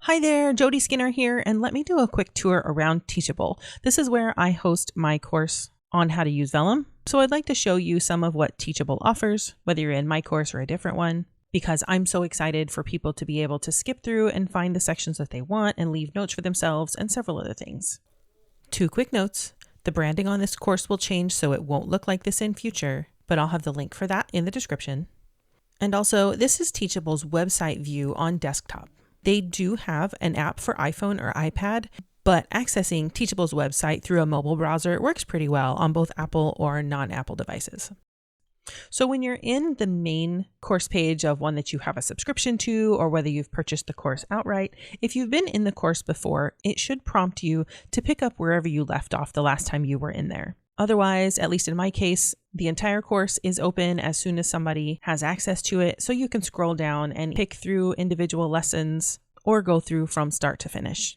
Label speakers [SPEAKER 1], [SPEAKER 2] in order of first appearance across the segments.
[SPEAKER 1] Hi there, Jody Skinner here, and let me do a quick tour around Teachable. This is where I host my course on how to use Vellum. So I'd like to show you some of what Teachable offers, whether you're in my course or a different one, because I'm so excited for people to be able to skip through and find the sections that they want and leave notes for themselves and several other things. 2 quick notes. The branding on this course will change so it won't look like this in future, but I'll have the link for that in the description. And also, this is Teachable's website view on desktop. They do have an app for iPhone or iPad, but accessing Teachable's website through a mobile browser works pretty well on both Apple or non-Apple devices. So when you're in the main course page of one that you have a subscription to, or whether you've purchased the course outright, if you've been in the course before, it should prompt you to pick up wherever you left off the last time you were in there. Otherwise, at least in my case, the entire course is open as soon as somebody has access to it, so you can scroll down and pick through individual lessons or go through from start to finish.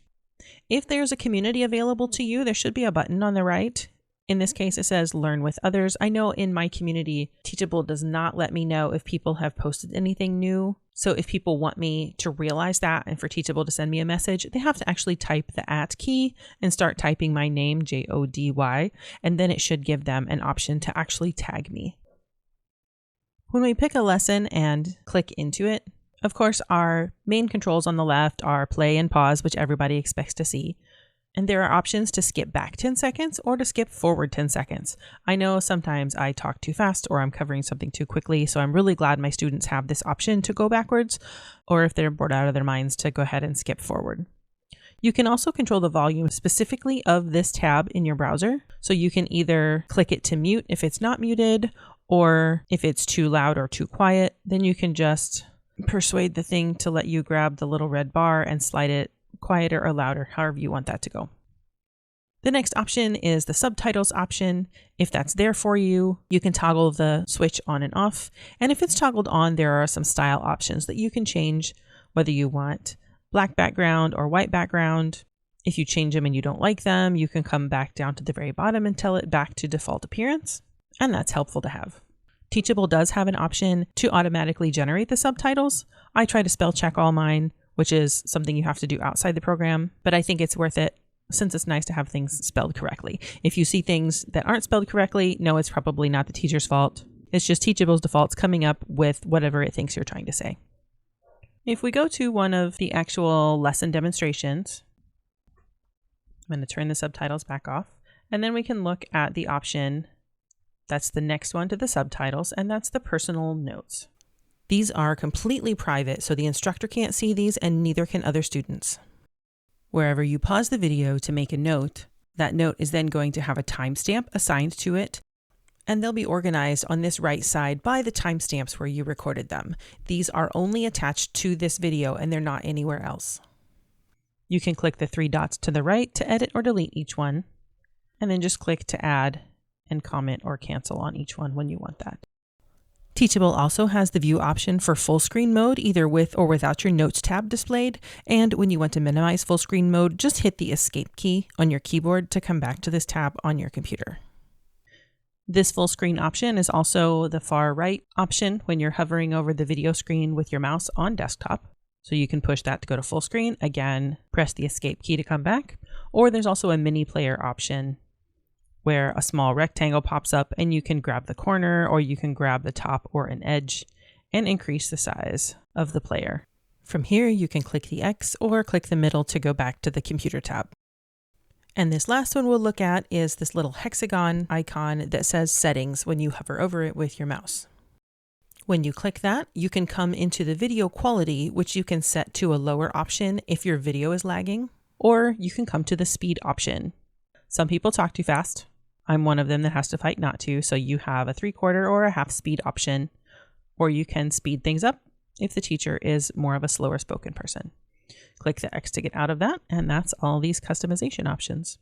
[SPEAKER 1] If there's a community available to you, there should be a button on the right. In this case, it says Learn with Others. I know in my community, Teachable does not let me know if people have posted anything new. So if people want me to realize that and for Teachable to send me a message, they have to actually type the @ key and start typing my name, Jody, and then it should give them an option to actually tag me. When we pick a lesson and click into it, of course, our main controls on the left are play and pause, which everybody expects to see. And there are options to skip back 10 seconds or to skip forward 10 seconds. I know sometimes I talk too fast or I'm covering something too quickly, so I'm really glad my students have this option to go backwards, or if they're bored out of their minds, to go ahead and skip forward. You can also control the volume specifically of this tab in your browser. So you can either click it to mute if it's not muted, or if it's too loud or too quiet, then you can just persuade the thing to let you grab the little red bar and slide it quieter or louder, however you want that to go. The next option is the subtitles option. If that's there for you, you can toggle the switch on and off. And if it's toggled on, there are some style options that you can change, whether you want black background or white background. If you change them and you don't like them, you can come back down to the very bottom and tell it back to default appearance. And that's helpful to have. Teachable does have an option to automatically generate the subtitles. I try to spell check all mine, which is something you have to do outside the program, but I think it's worth it since it's nice to have things spelled correctly. If you see things that aren't spelled correctly, no, it's probably not the teacher's fault. It's just Teachable's defaults coming up with whatever it thinks you're trying to say. If we go to one of the actual lesson demonstrations, I'm going to turn the subtitles back off, and then we can look at the option that's the next one to the subtitles, and that's the personal notes. These are completely private, so the instructor can't see these and neither can other students. Wherever you pause the video to make a note, that note is then going to have a timestamp assigned to it, and they'll be organized on this right side by the timestamps where you recorded them. These are only attached to this video and they're not anywhere else. You can click the 3 dots to the right to edit or delete each one, and then just click to add and comment or cancel on each one when you want that. Teachable also has the view option for full screen mode, either with or without your notes tab displayed. And when you want to minimize full screen mode, just hit the escape key on your keyboard to come back to this tab on your computer. This full screen option is also the far right option when you're hovering over the video screen with your mouse on desktop. So you can push that to go to full screen. Again, press the escape key to come back. Or there's also a mini player option where a small rectangle pops up and you can grab the corner or you can grab the top or an edge and increase the size of the player. From here, you can click the X or click the middle to go back to the computer tab. And this last one we'll look at is this little hexagon icon that says settings when you hover over it with your mouse. When you click that, you can come into the video quality, which you can set to a lower option if your video is lagging, or you can come to the speed option. Some people talk too fast. I'm one of them that has to fight not to, so you have a 3/4 or a half speed option, or you can speed things up if the teacher is more of a slower spoken person. Click the X to get out of that, and that's all these customization options.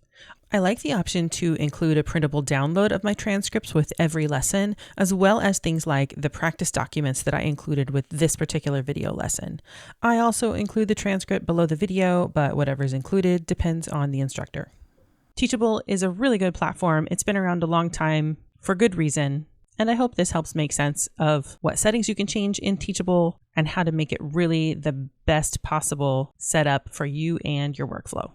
[SPEAKER 1] I like the option to include a printable download of my transcripts with every lesson, as well as things like the practice documents that I included with this particular video lesson. I also include the transcript below the video, but whatever is included depends on the instructor. Teachable is a really good platform. It's been around a long time for good reason. And I hope this helps make sense of what settings you can change in Teachable and how to make it really the best possible setup for you and your workflow.